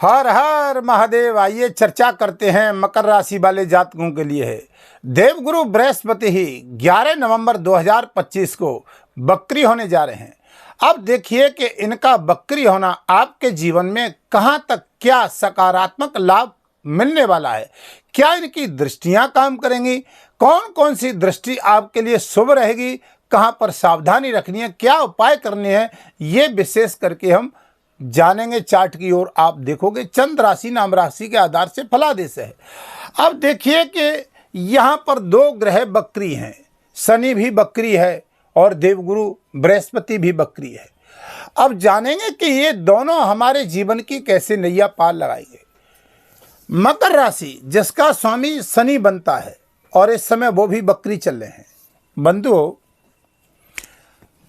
हर हर महादेव। आइए चर्चा करते हैं मकर राशि वाले जातकों के लिए है। देवगुरु बृहस्पति ही 11 नवंबर 2025 को बकरी होने जा रहे हैं। अब देखिए कि इनका बकरी होना आपके जीवन में कहां तक क्या सकारात्मक लाभ मिलने वाला है, क्या इनकी दृष्टियां काम करेंगी, कौन कौन सी दृष्टि आपके लिए शुभ रहेगी, कहां पर सावधानी रखनी है, क्या उपाय करने हैं, ये विशेष करके हम जानेंगे। चार्ट की ओर आप देखोगे चंद्र राशि नाम राशि के आधार से फलादेश है। अब देखिए कि यहाँ पर दो ग्रह बकरी हैं, शनि भी बकरी है और देवगुरु बृहस्पति भी बकरी है। अब जानेंगे कि ये दोनों हमारे जीवन की कैसे नैया पार लगाएंगे। मकर राशि जिसका स्वामी शनि बनता है और इस समय वो भी बकरी चल रहे हैं। बंधुओं,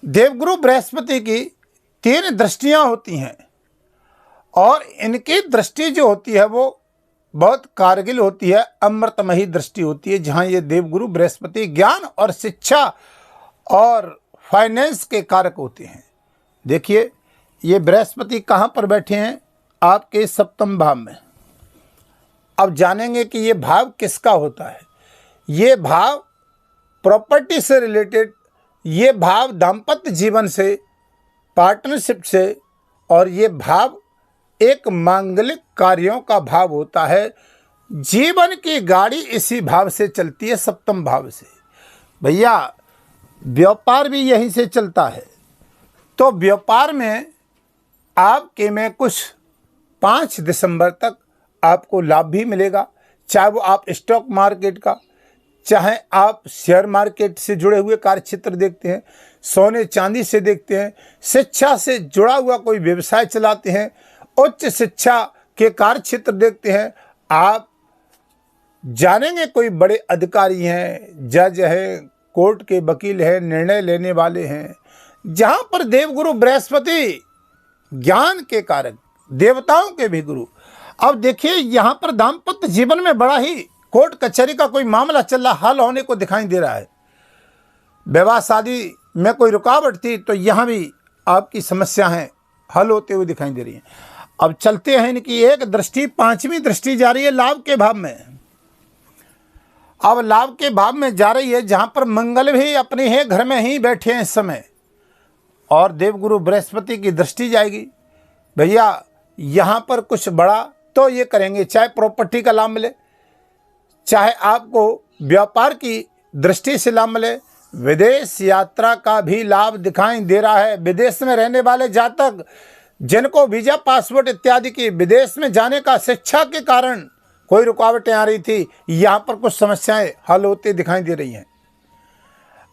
देवगुरु बृहस्पति की 3 दृष्टियां होती हैं और इनकी दृष्टि जो होती है वो बहुत कारगिल होती है, अमृतमयी दृष्टि होती है, जहां ये देवगुरु बृहस्पति ज्ञान और शिक्षा और फाइनेंस के कारक होते हैं। देखिए ये बृहस्पति कहां पर बैठे हैं, आपके 7वें भाव में। अब जानेंगे कि ये भाव किसका होता है। ये भाव प्रॉपर्टी से रिलेटेड, ये भाव दाम्पत्य जीवन से, पार्टनरशिप से, और ये भाव एक मांगलिक कार्यों का भाव होता है। जीवन की गाड़ी इसी भाव से चलती है, 7वें भाव से। भैया व्यापार भी यहीं से चलता है। तो व्यापार में आपके में कुछ 5 दिसंबर तक आपको लाभ भी मिलेगा, चाहे वो आप स्टॉक मार्केट का, चाहे आप शेयर मार्केट से जुड़े हुए कार्यक्षेत्र देखते हैं, सोने चांदी से देखते हैं, शिक्षा से जुड़ा हुआ कोई व्यवसाय चलाते हैं, उच्च शिक्षा के कार्यक्षेत्र देखते हैं। आप जानेंगे कोई बड़े अधिकारी हैं, जज हैं, कोर्ट के वकील हैं, निर्णय लेने वाले हैं, जहां पर देवगुरु बृहस्पति ज्ञान के कारक, देवताओं के भी गुरु। अब देखिए यहां पर दाम्पत्य जीवन में बड़ा ही कोर्ट कचहरी का कोई मामला चल रहा, हल होने को दिखाई दे रहा है। विवाह शादी में कोई रुकावट थी तो यहां भी आपकी समस्या है हल होते हुए दिखाई दे रही है। अब चलते हैं इनकी एक दृष्टि, 5वीं दृष्टि जा रही है लाभ के भाव में। अब लाभ के भाव में जा रही है जहां पर मंगल भी अपने ही घर में ही बैठे हैं इस समय, और देवगुरु बृहस्पति की दृष्टि जाएगी। भैया यहां पर कुछ बड़ा तो ये करेंगे, चाहे प्रॉपर्टी का लाभ मिले, चाहे आपको व्यापार की दृष्टि से लाभ मिले, विदेश यात्रा का भी लाभ दिखाई दे रहा है। विदेश में रहने वाले जातक जिनको वीजा, पासपोर्ट इत्यादि की विदेश में जाने का शिक्षा के कारण कोई रुकावटें आ रही थी, यहाँ पर कुछ समस्याएं हल होती दिखाई दे रही हैं।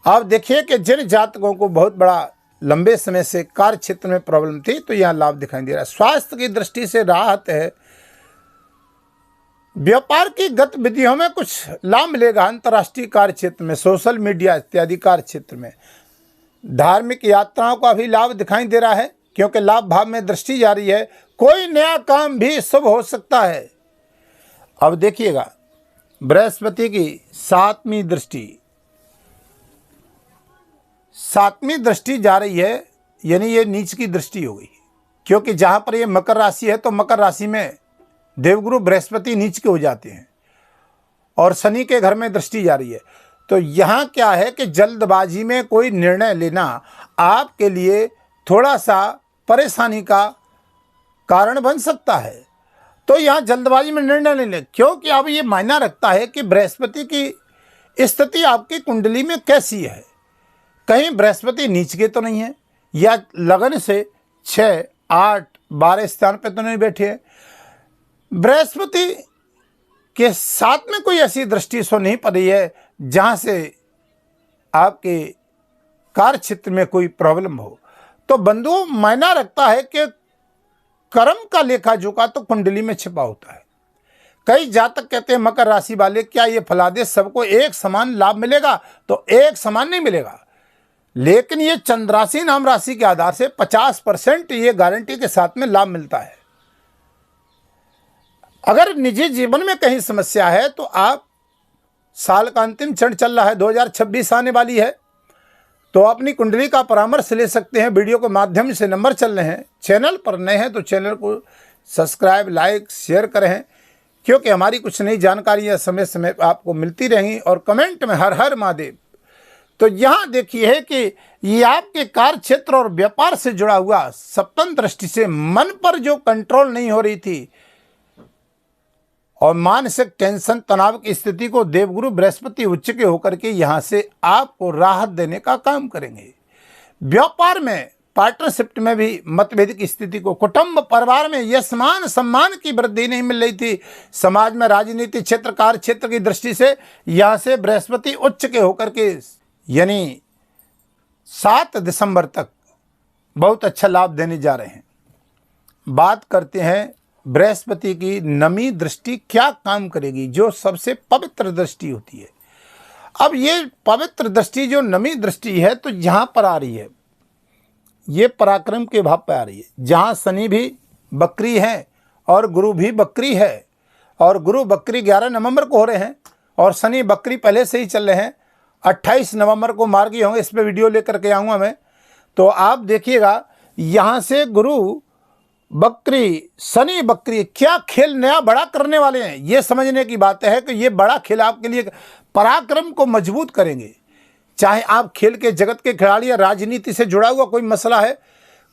अब देखिए कि जिन जातकों को बहुत बड़ा लंबे समय से कार्य क्षेत्र में प्रॉब्लम थी तो यहाँ लाभ दिखाई दे रहा है। स्वास्थ्य की दृष्टि से राहत है। व्यापार की गतिविधियों में कुछ लाभ मिलेगा, अंतर्राष्ट्रीय कार्य क्षेत्र में, सोशल मीडिया इत्यादि कार्य क्षेत्र में। धार्मिक यात्राओं का भी लाभ दिखाई दे रहा है क्योंकि लाभ भाव में दृष्टि जा रही है। कोई नया काम भी शुभ हो सकता है। अब देखिएगा बृहस्पति की 7वीं दृष्टि जा रही है, यानी ये नीच की दृष्टि हो गई, क्योंकि जहां पर ये मकर राशि है तो मकर राशि में देवगुरु बृहस्पति नीच के हो जाते हैं और शनि के घर में दृष्टि जा रही है। तो यहाँ क्या है कि जल्दबाजी में कोई निर्णय लेना आपके लिए थोड़ा सा परेशानी का कारण बन सकता है। तो यहाँ जल्दबाजी में निर्णय ले लें, क्योंकि अब ये मायना रखता है कि बृहस्पति की स्थिति आपकी कुंडली में कैसी है। कहीं बृहस्पति नीच के तो नहीं है, या लगन से 6, 8, 12 स्थान पे तो नहीं बैठे हैं। बृहस्पति के साथ में कोई ऐसी दृष्टि सो नहीं पड़ी है जहां से आपके कार्य क्षेत्र में कोई प्रॉब्लम हो। तो बंधुओं, मायना रखता है कि कर्म का लेखा जोखा तो कुंडली में छिपा होता है। कई जातक कहते हैं मकर राशि वाले, क्या ये फलादेश सबको एक समान लाभ मिलेगा? तो एक समान नहीं मिलेगा, लेकिन ये चंद्र राशि नाम राशि के आधार से 50% ये गारंटी के साथ में लाभ मिलता है। अगर निजी जीवन में कहीं समस्या है तो आप, साल का अंतिम क्षण चल रहा है, 2026 आने वाली है, तो अपनी कुंडली का परामर्श ले सकते हैं। वीडियो के माध्यम से नंबर चल रहे हैं। चैनल पर नए हैं तो चैनल को सब्सक्राइब, लाइक, शेयर करें, क्योंकि हमारी कुछ नई जानकारियाँ समय समय पर आपको मिलती रहेंगी। और कमेंट में हर हर महादेव। तो यहाँ देखिए कि ये आपके कार्य क्षेत्र और व्यापार से जुड़ा हुआ सप्तम दृष्टि से मन पर जो कंट्रोल नहीं हो रही थी और मानसिक टेंशन तनाव की स्थिति को देवगुरु बृहस्पति उच्च के होकर के यहाँ से आपको राहत देने का काम करेंगे। व्यापार में, पार्टनरशिप में भी मतभेद की स्थिति को, कुटुंब परिवार में यश मान सम्मान की वृद्धि नहीं मिल रही थी, समाज में राजनीति क्षेत्र कार्य क्षेत्र की दृष्टि से यहाँ से बृहस्पति उच्च के होकर के यानी 7 दिसंबर तक बहुत अच्छा लाभ देने जा रहे हैं। बात करते हैं बृहस्पति की नमी दृष्टि क्या काम करेगी, जो सबसे पवित्र दृष्टि होती है। अब ये पवित्र दृष्टि जो नमी दृष्टि है तो यहाँ पर आ रही है, ये पराक्रम के भाव पर आ रही है, जहाँ शनि भी बकरी है और गुरु भी बकरी है। और गुरु बकरी 11 नवंबर को हो रहे हैं और शनि बकरी पहले से ही चल रहे हैं। 28 नवंबर को मार्गी होंगे, इस पर वीडियो लेकर के आऊँगा मैं। तो आप देखिएगा यहाँ से गुरु बकरी, शनि बकरी, क्या खेल नया बड़ा करने वाले हैं, ये समझने की बात है कि ये बड़ा खेल आपके लिए पराक्रम को मजबूत करेंगे। चाहे आप खेल के जगत के खिलाड़ी या राजनीति से जुड़ा हुआ कोई मसला है,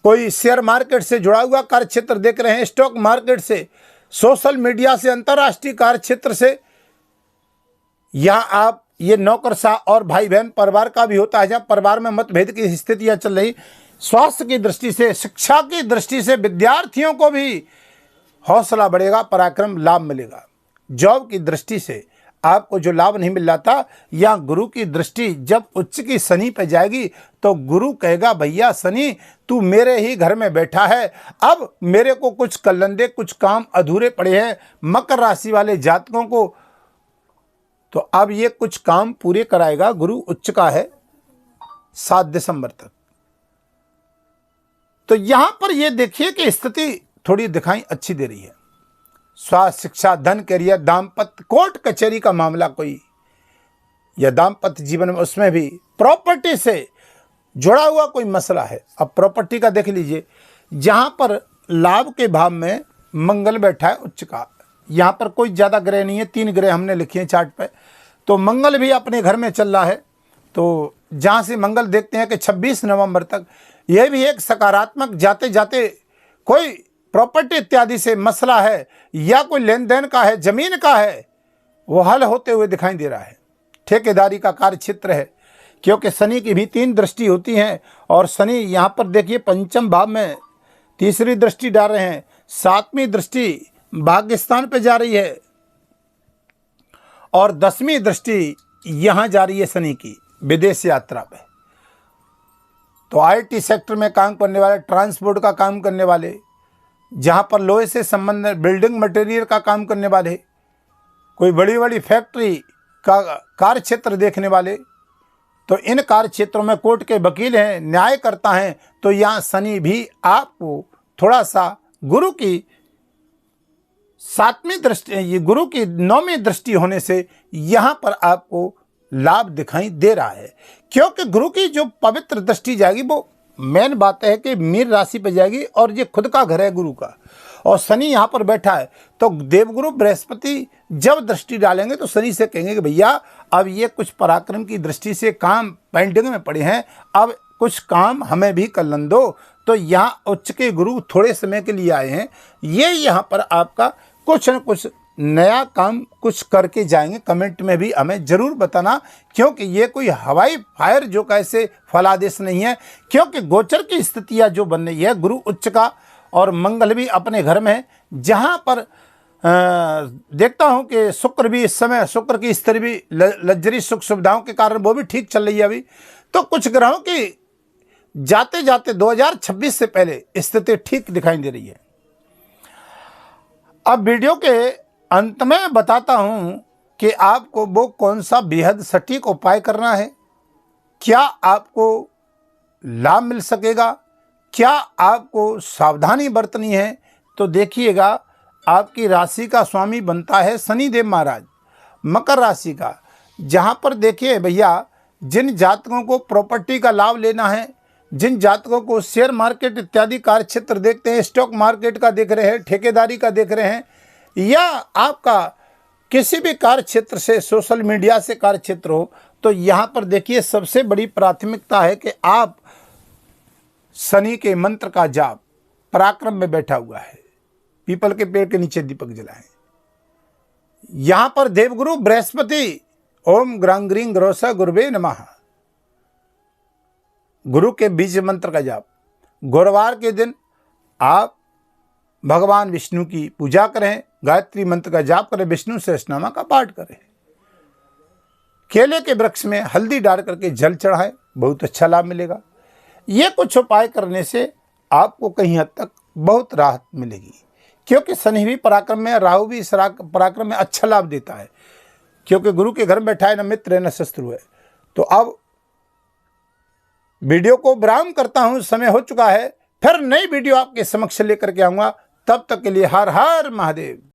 कोई शेयर मार्केट से जुड़ा हुआ कार्य क्षेत्र देख रहे हैं, स्टॉक मार्केट से, सोशल मीडिया से, अंतर्राष्ट्रीय कार्य क्षेत्र से, या आप ये नौकरशाह और भाई बहन परिवार का भी होता है, जहाँ परिवार में मतभेद की स्थितियाँ चल रही, स्वास्थ्य की दृष्टि से, शिक्षा की दृष्टि से विद्यार्थियों को भी हौसला बढ़ेगा, पराक्रम लाभ मिलेगा। जॉब की दृष्टि से आपको जो लाभ नहीं मिल रहा था, या गुरु की दृष्टि जब उच्च की शनि पे जाएगी तो गुरु कहेगा भैया शनि तू मेरे ही घर में बैठा है, अब मेरे को कुछ कलंदे, कुछ काम अधूरे पड़े हैं मकर राशि वाले जातकों को, तो अब ये कुछ काम पूरे कराएगा। गुरु उच्च का है 7 दिसंबर तक। तो यहां पर ये देखिए कि स्थिति थोड़ी दिखाई अच्छी दे रही है। स्वास्थ्य, शिक्षा, धन, करियर, दाम्पत्य, कोर्ट कचहरी का मामला कोई, या दाम्पत्य जीवन में उसमें भी प्रॉपर्टी से जुड़ा हुआ कोई मसला है। अब प्रॉपर्टी का देख लीजिए, जहां पर लाभ के भाव में मंगल बैठा है उच्च का, यहाँ पर कोई ज़्यादा ग्रह नहीं है, 3 ग्रह हमने लिखे हैं चार्ट पे, तो मंगल भी अपने घर में चल रहा है। तो जहाँ से मंगल देखते हैं कि 26 नवंबर तक यह भी एक सकारात्मक, जाते जाते कोई प्रॉपर्टी इत्यादि से मसला है या कोई लेन देन का है, जमीन का है, वो हल होते हुए दिखाई दे रहा है। ठेकेदारी का कार्य क्षेत्र है, क्योंकि शनि की भी 3 दृष्टि होती हैं और शनि यहाँ पर देखिए पंचम भाव में तीसरी दृष्टि डाल रहे हैं, 7वीं दृष्टि भाग्यस्थान पे जा रही है और 10वीं दृष्टि यहाँ जा रही है शनि की विदेश यात्रा पे। तो आईटी सेक्टर में काम करने वाले, ट्रांसपोर्ट का काम करने वाले, जहाँ पर लोहे से संबंधित बिल्डिंग मटेरियल का काम करने वाले, कोई बड़ी बड़ी फैक्ट्री का कार्य क्षेत्र देखने वाले, तो इन कार्य क्षेत्रों में कोर्ट के वकील हैं, न्यायकर्ता हैं, तो यहाँ शनि भी आपको थोड़ा सा गुरु की 7वीं दृष्टि, ये गुरु की 9वीं दृष्टि होने से यहाँ पर आपको लाभ दिखाई दे रहा है। क्योंकि गुरु की जो पवित्र दृष्टि जाएगी, वो मेन बात है कि मीन राशि पे जाएगी और ये खुद का घर है गुरु का, और शनि यहाँ पर बैठा है। तो देवगुरु बृहस्पति जब दृष्टि डालेंगे तो शनि से कहेंगे कि भैया अब ये कुछ पराक्रम की दृष्टि से काम पेंडिंग में पड़े हैं, अब कुछ काम हमें भी कर दो। तो यहाँ उच्च के गुरु थोड़े समय के लिए आए हैं, ये यहाँ पर आपका कुछ न कुछ नया काम कुछ करके जाएंगे। कमेंट में भी हमें ज़रूर बताना, क्योंकि ये कोई हवाई फायर जो कैसे फलादेश नहीं है, क्योंकि गोचर की स्थितियाँ जो बन रही है, गुरु उच्च का और मंगल भी अपने घर में, जहाँ पर देखता हूँ कि शुक्र भी इस समय, शुक्र की स्थिति भी लग्जरी सुख सुविधाओं के कारण वो भी ठीक चल रही है अभी। तो कुछ ग्रहों की जाते जाते 2026 से पहले स्थिति ठीक दिखाई दे रही है। अब वीडियो के अंत में बताता हूं कि आपको वो कौन सा बेहद सटीक उपाय करना है, क्या आपको लाभ मिल सकेगा, क्या आपको सावधानी बरतनी है। तो देखिएगा, आपकी राशि का स्वामी बनता है शनिदेव महाराज, मकर राशि का, जहां पर देखिए भैया जिन जातकों को प्रॉपर्टी का लाभ लेना है, जिन जातकों को शेयर मार्केट इत्यादि कार्य क्षेत्र देखते हैं, स्टॉक मार्केट का देख रहे हैं, ठेकेदारी का देख रहे हैं, या आपका किसी भी कार्य क्षेत्र से, सोशल मीडिया से कार्य क्षेत्र हो, तो यहाँ पर देखिए सबसे बड़ी प्राथमिकता है कि आप शनि के मंत्र का जाप पराक्रम में बैठा हुआ है, पीपल के पेड़ के नीचे दीपक जलाएं। यहाँ पर देवगुरु बृहस्पति ओम ग्रांग्रीं ग्रोसा गुरुवे नमः, गुरु के बीज मंत्र का जाप। गुरुवार के दिन आप भगवान विष्णु की पूजा करें, गायत्री मंत्र का जाप करें, विष्णु सहस्रनामा का पाठ करें। केले के वृक्ष में हल्दी डाल करके जल चढ़ाएं, बहुत अच्छा लाभ मिलेगा। ये कुछ उपाय करने से आपको कहीं हद तक बहुत राहत मिलेगी, क्योंकि शनि भी पराक्रम में, राहु भी पराक्रम में अच्छा लाभ देता है, क्योंकि गुरु के घर में बैठा है, न मित्र है न शत्रु है। तो अब वीडियो को विराम करता हूं, समय हो चुका है, फिर नई वीडियो आपके समक्ष लेकर के आऊंगा। तब तक के लिए हर हर महादेव।